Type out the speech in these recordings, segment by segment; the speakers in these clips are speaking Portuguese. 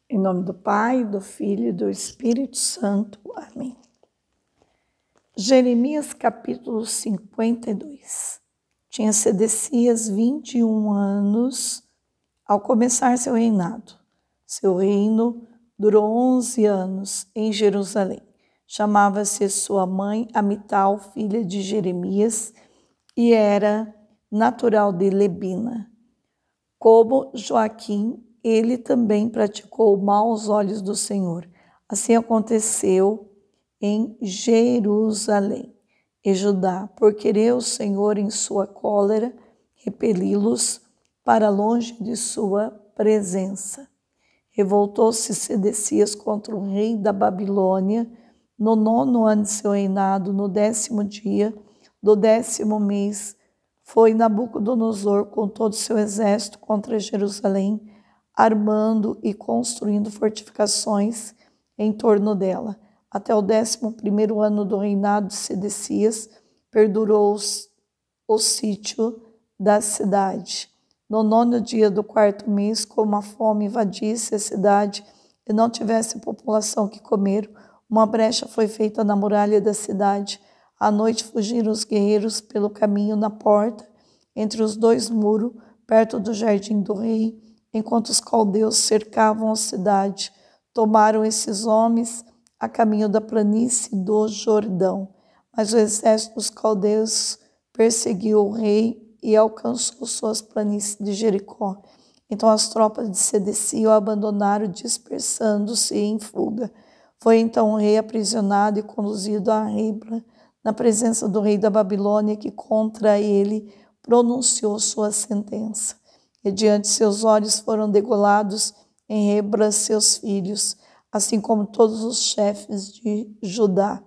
Em nome do Pai, do Filho e do Espírito Santo. Amém. Jeremias capítulo 52. Tinha Sedecias 21 anos ao começar seu reinado. Seu reino durou 11 anos em Jerusalém. Chamava-se sua mãe Amital, filha de Jeremias, e era natural de Lebina. Como Joaquim, ele também praticou o mal aos olhos do Senhor. Assim aconteceu em Jerusalém e Judá, por querer o Senhor em sua cólera repeli-los para longe de sua presença. Revoltou-se Sedecias contra o rei da Babilônia no 9º ano de seu reinado, no 10º dia do 10º mês. Foi Nabucodonosor com todo o seu exército contra Jerusalém, armando e construindo fortificações em torno dela. Até o 11º ano do reinado de Sedecias, perdurou o sítio da cidade. No 9º dia do 4º mês, como a fome invadisse a cidade e não tivesse população que comer, uma brecha foi feita na muralha da cidade. À noite fugiram os guerreiros pelo caminho na porta, entre os dois muros, perto do jardim do rei, enquanto os caldeus cercavam a cidade. Tomaram esses homens a caminho da planície do Jordão. Mas o exército dos caldeus perseguiu o rei e alcançou suas planícies de Jericó. Então as tropas de Sedecia o abandonaram, dispersando-se em fuga. Foi então o rei aprisionado e conduzido a Ribla, na presença do rei da Babilônia, que contra ele pronunciou sua sentença. E diante de seus olhos foram degolados em Ribla seus filhos, assim como todos os chefes de Judá.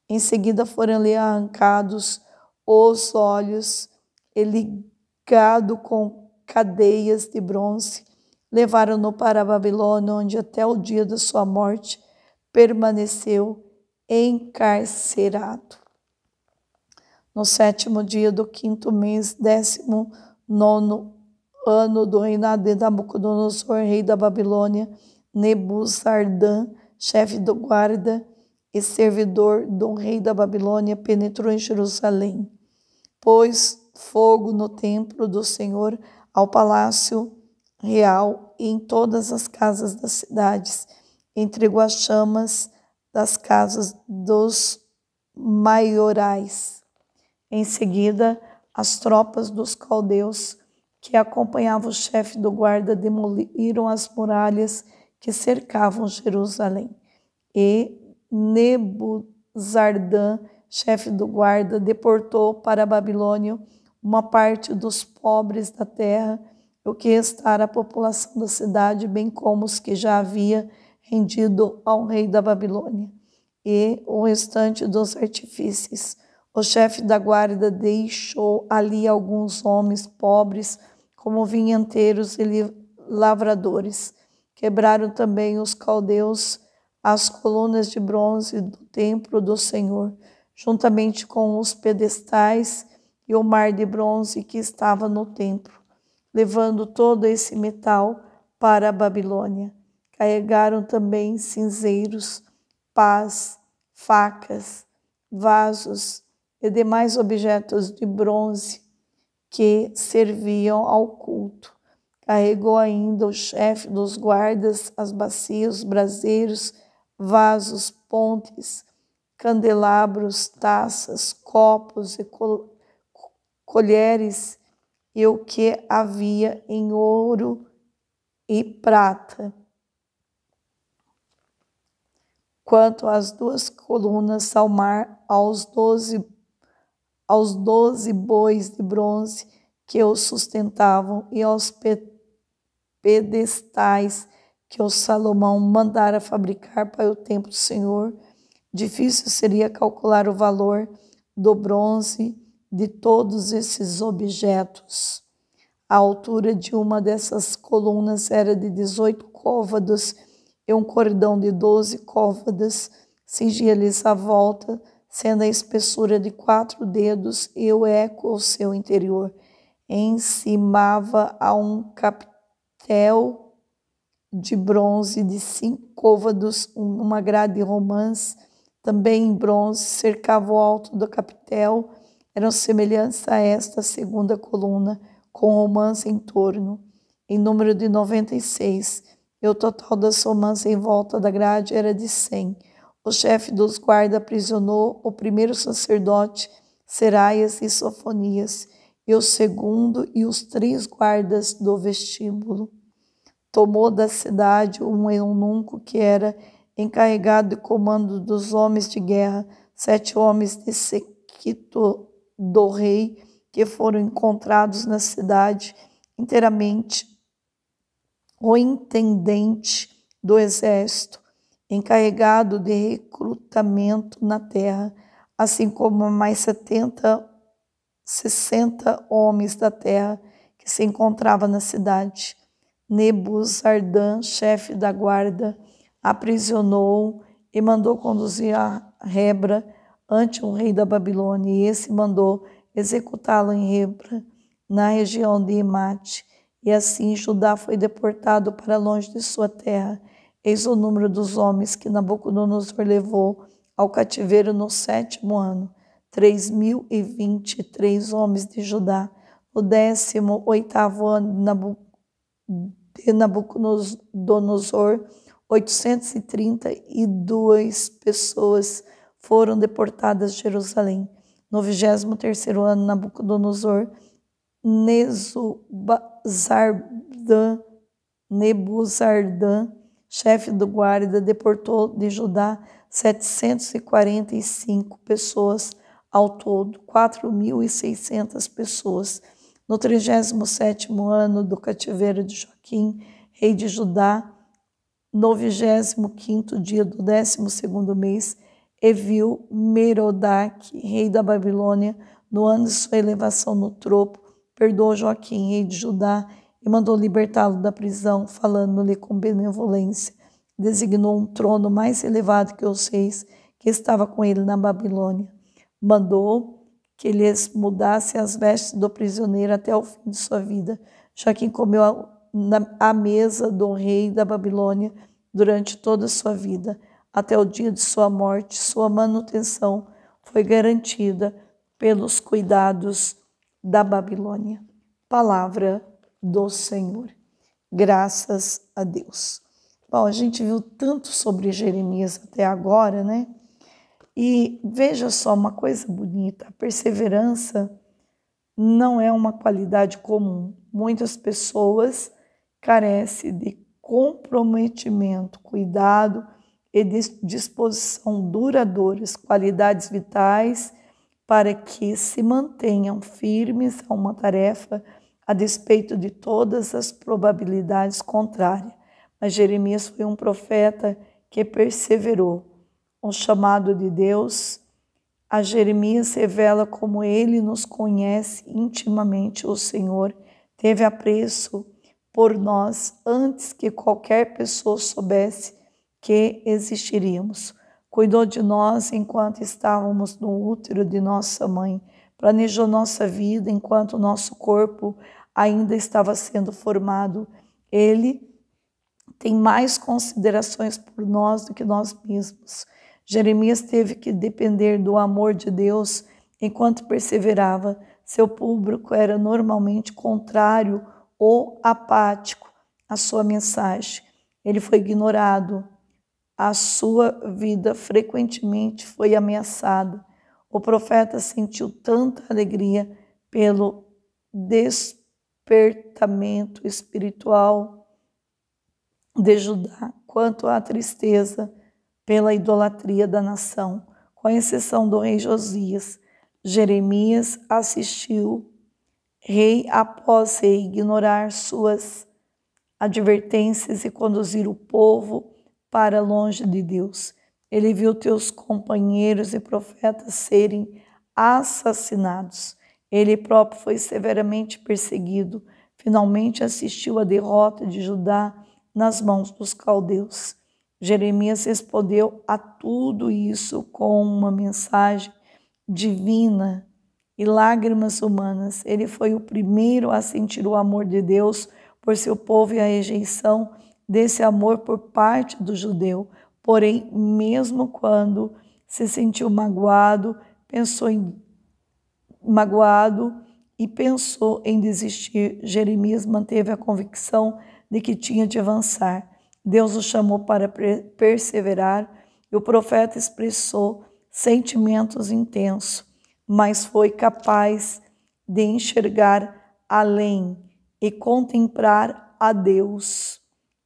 Em seguida foram-lhe arrancados os olhos e ligado com cadeias de bronze. Levaram-no para a Babilônia, onde até o dia da sua morte permaneceu encarcerado. No 7º dia do 5º mês, 19º ano do reinado de Nabucodonosor, rei da Babilônia, Nebuzaradan, chefe do guarda e servidor do rei da Babilônia, penetrou em Jerusalém. Pôs fogo no templo do Senhor, ao palácio real e em todas as casas das cidades. Entregou as chamas das casas dos maiorais. Em seguida, as tropas dos caldeus que acompanhavam o chefe do guarda demoliram as muralhas que cercavam Jerusalém. E Nebuzaradan, chefe do guarda, deportou para a Babilônia uma parte dos pobres da terra, o que restara a população da cidade, bem como os que já havia rendido ao rei da Babilônia, e o restante dos artífices. O chefe da guarda deixou ali alguns homens pobres, como vinhateiros e lavradores. Quebraram também os caldeus as colunas de bronze do templo do Senhor, juntamente com os pedestais e o mar de bronze que estava no templo, levando todo esse metal para a Babilônia. Carregaram também cinzeiros, pás, facas, vasos e demais objetos de bronze que serviam ao culto. Carregou ainda o chefe dos guardas as bacias, os braseiros, vasos, pontes, candelabros, taças, copos e colheres e o que havia em ouro e prata. Quanto às 2 colunas ao mar, aos 12 bois de bronze que o sustentavam e aos pedestais que o Salomão mandara fabricar para o templo do Senhor, difícil seria calcular o valor do bronze de todos esses objetos. A altura de uma dessas colunas era de 18 côvados e um cordão de 12 côvados cingia-lhes a volta, sendo a espessura de 4 dedos e o eco ao seu interior. Encimava a um capitel de bronze de 5 côvados, uma grade romãs, também em bronze, cercava o alto do capitel, eram semelhantes a esta segunda coluna, com romãs em torno, em número de 96, e o total das romãs em volta da grade era de 100. O chefe dos guardas aprisionou o primeiro sacerdote, Seraias e Sofonias, e o segundo e os 3 guardas do vestíbulo. Tomou da cidade um eunuco que era encarregado de comando dos homens de guerra, 7 homens de séquito do rei, que foram encontrados na cidade inteiramente. O intendente do exército, encarregado de recrutamento na terra, assim como mais 60 homens da terra que se encontravam na cidade. Nebuzaradan, chefe da guarda, aprisionou e mandou conduzir a Hebra ante o rei da Babilônia, e esse mandou executá-lo em Hebra, na região de Emate, e assim Judá foi deportado para longe de sua terra. Eis o número dos homens que Nabucodonosor levou ao cativeiro no 7º ano, 3.023 homens de Judá. No 18º ano de Nabucodonosor, 832 pessoas foram deportadas de Jerusalém. No 23º ano, Nabucodonosor, Nebuzaradan, chefe do guarda, deportou de Judá 745 pessoas ao todo, 4.600 pessoas. No 37º ano do cativeiro de Joaquim, rei de Judá, no 25º dia do 12º mês, Evil Merodach, rei da Babilônia, no ano de sua elevação no trono, perdoou Joaquim, rei de Judá, e mandou libertá-lo da prisão, falando-lhe com benevolência. Designou um trono mais elevado que os reis que estava com ele na Babilônia. Mandou que lhes mudasse as vestes do prisioneiro até o fim de sua vida. Joaquim comeu à mesa do rei da Babilônia durante toda a sua vida, até o dia de sua morte. Sua manutenção foi garantida pelos cuidados da Babilônia. Palavra do Senhor. Graças a Deus. Bom, a gente viu tanto sobre Jeremias até agora, né? E veja só uma coisa bonita, a perseverança não é uma qualidade comum. Muitas pessoas carecem de comprometimento, cuidado e disposição duradouras, qualidades vitais para que se mantenham firmes a uma tarefa a despeito de todas as probabilidades contrárias. Mas Jeremias foi um profeta que perseverou. O chamado de Deus a Jeremias revela como ele nos conhece intimamente. O Senhor teve apreço por nós antes que qualquer pessoa soubesse que existiríamos. Cuidou de nós enquanto estávamos no útero de nossa mãe. Planejou nossa vida enquanto nosso corpo ainda estava sendo formado. Ele tem mais considerações por nós do que nós mesmos. Jeremias teve que depender do amor de Deus enquanto perseverava. Seu público era normalmente contrário ou apático à sua mensagem. Ele foi ignorado. A sua vida frequentemente foi ameaçada. O profeta sentiu tanta alegria pelo despertamento espiritual de Judá, quanto a tristeza pela idolatria da nação. Com exceção do rei Josias, Jeremias assistiu rei após rei ignorar suas advertências e conduzir o povo para longe de Deus. Ele viu teus companheiros e profetas serem assassinados. Ele próprio foi severamente perseguido. Finalmente assistiu à derrota de Judá nas mãos dos caldeus. Jeremias respondeu a tudo isso com uma mensagem divina e lágrimas humanas. Ele foi o primeiro a sentir o amor de Deus por seu povo e a rejeição desse amor por parte do judeu. Porém, mesmo quando se sentiu magoado e pensou em desistir, Jeremias manteve a convicção de que tinha de avançar. Deus o chamou para perseverar e o profeta expressou sentimentos intensos, mas foi capaz de enxergar além e contemplar a Deus,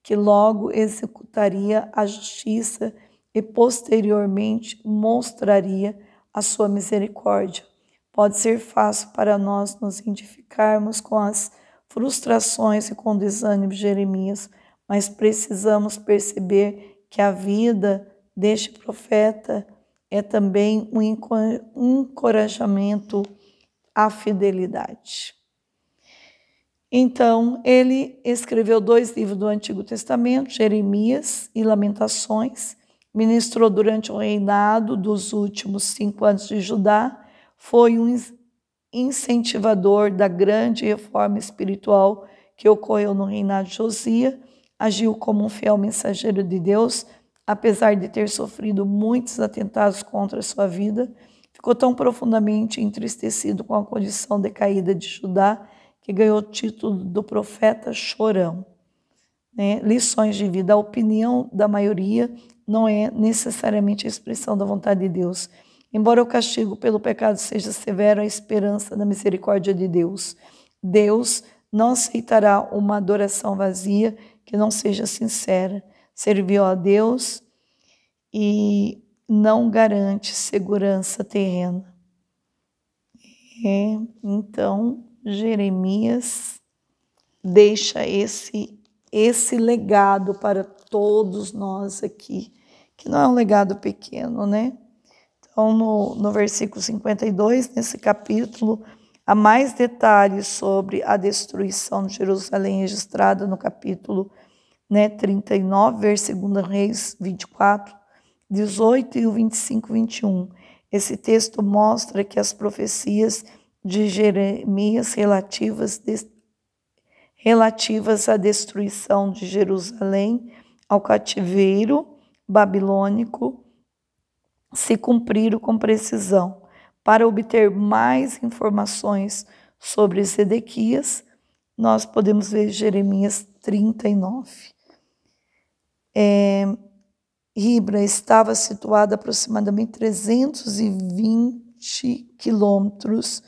que logo executaria a justiça e posteriormente mostraria a sua misericórdia. Pode ser fácil para nós nos identificarmos com as frustrações e com o desânimo de Jeremias, mas precisamos perceber que a vida deste profeta é também um encorajamento à fidelidade. Então, ele escreveu 2 livros do Antigo Testamento, Jeremias e Lamentações, ministrou durante o reinado dos últimos 5 anos de Judá, foi um incentivador da grande reforma espiritual que ocorreu no reinado de Josias, agiu como um fiel mensageiro de Deus, apesar de ter sofrido muitos atentados contra a sua vida, ficou tão profundamente entristecido com a condição decaída de Judá que ganhou o título do profeta chorão. Lições de vida. A opinião da maioria não é necessariamente a expressão da vontade de Deus. Embora o castigo pelo pecado seja severo, a esperança da misericórdia de Deus. Deus não aceitará uma adoração vazia que não seja sincera. Servir a Deus e não garante segurança terrena. Então, Jeremias deixa esse legado para todos nós aqui, que não é um legado pequeno, né? Então, no versículo 52, nesse capítulo, há mais detalhes sobre a destruição de Jerusalém, registrada no capítulo 39, versículo 2 Reis 24, 18 e o 25, 21. Esse texto mostra que as profecias de Jeremias relativas à destruição de Jerusalém, ao cativeiro babilônico, se cumpriram com precisão. Para obter mais informações sobre Zedequias, nós podemos ver Jeremias 39. Ribla estava situada a aproximadamente 320 quilômetros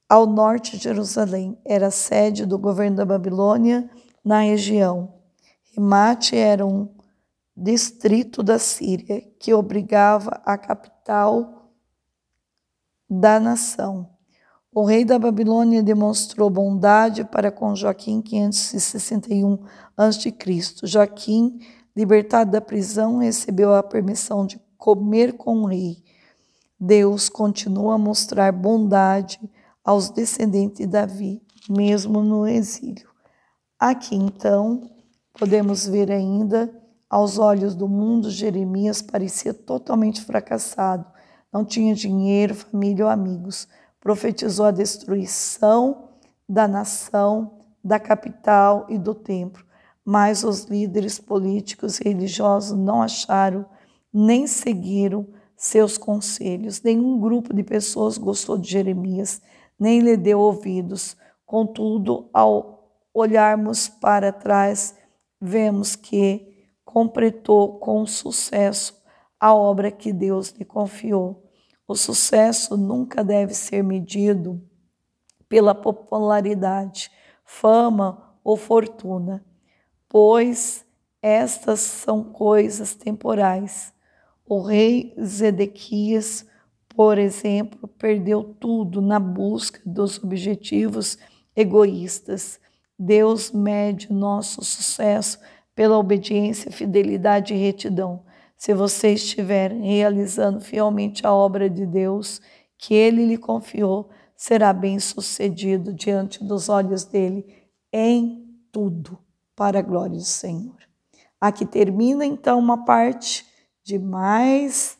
ao norte de Jerusalém. Era a sede do governo da Babilônia na região. Ramate era um distrito da Síria que obrigava a capital da nação. O rei da Babilônia demonstrou bondade para com Joaquim em 561 a.C. Joaquim, libertado da prisão, recebeu a permissão de comer com o rei. Deus continua a mostrar bondade aos descendentes de Davi, mesmo no exílio. Aqui, então, podemos ver ainda, aos olhos do mundo, Jeremias parecia totalmente fracassado. Não tinha dinheiro, família ou amigos. Profetizou a destruição da nação, da capital e do templo. Mas os líderes políticos e religiosos não acharam nem seguiram seus conselhos. Nenhum grupo de pessoas gostou de Jeremias, nem lhe deu ouvidos. Contudo, ao olharmos para trás, vemos que completou com sucesso a obra que Deus lhe confiou. O sucesso nunca deve ser medido pela popularidade, fama ou fortuna, pois estas são coisas temporais. O rei Zedequias, por exemplo, perdeu tudo na busca dos objetivos egoístas. Deus mede nosso sucesso pela obediência, fidelidade e retidão. Se você estiver realizando fielmente a obra de Deus que Ele lhe confiou, será bem-sucedido diante dos olhos dele em tudo, para a glória do Senhor. Aqui termina, então, uma parte de mais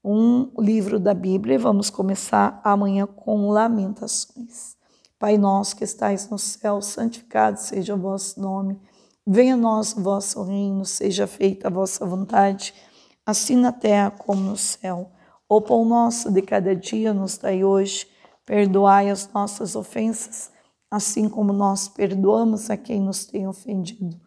um livro da Bíblia. Vamos começar amanhã com Lamentações. Pai nosso que estais no céu, santificado seja o vosso nome. Venha a nós o vosso reino, seja feita a vossa vontade, assim na terra como no céu. O pão nosso de cada dia nos dai hoje, perdoai as nossas ofensas, assim como nós perdoamos a quem nos tem ofendido.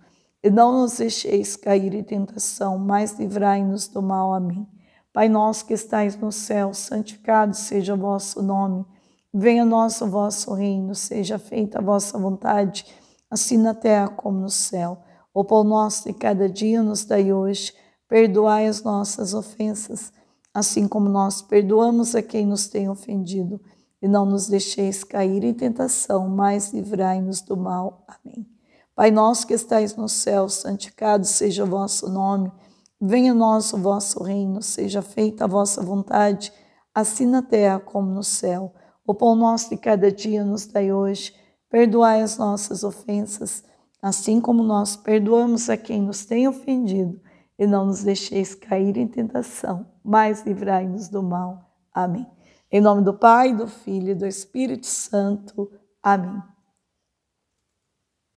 E não nos deixeis cair em tentação, mas livrai-nos do mal. Amém. Pai nosso que estais no céu, santificado seja o vosso nome. Venha a nós o vosso reino, seja feita a vossa vontade, assim na terra como no céu. O pão nosso de cada dia nos dai hoje, perdoai as nossas ofensas, assim como nós perdoamos a quem nos tem ofendido. E não nos deixeis cair em tentação, mas livrai-nos do mal. Amém. Pai nosso que estais no céu, santificado seja o vosso nome. Venha a nós o vosso reino, seja feita a vossa vontade, assim na terra como no céu. O pão nosso de cada dia nos dai hoje, perdoai as nossas ofensas, assim como nós perdoamos a quem nos tem ofendido. E não nos deixeis cair em tentação, mas livrai-nos do mal. Amém. Em nome do Pai, do Filho e do Espírito Santo. Amém.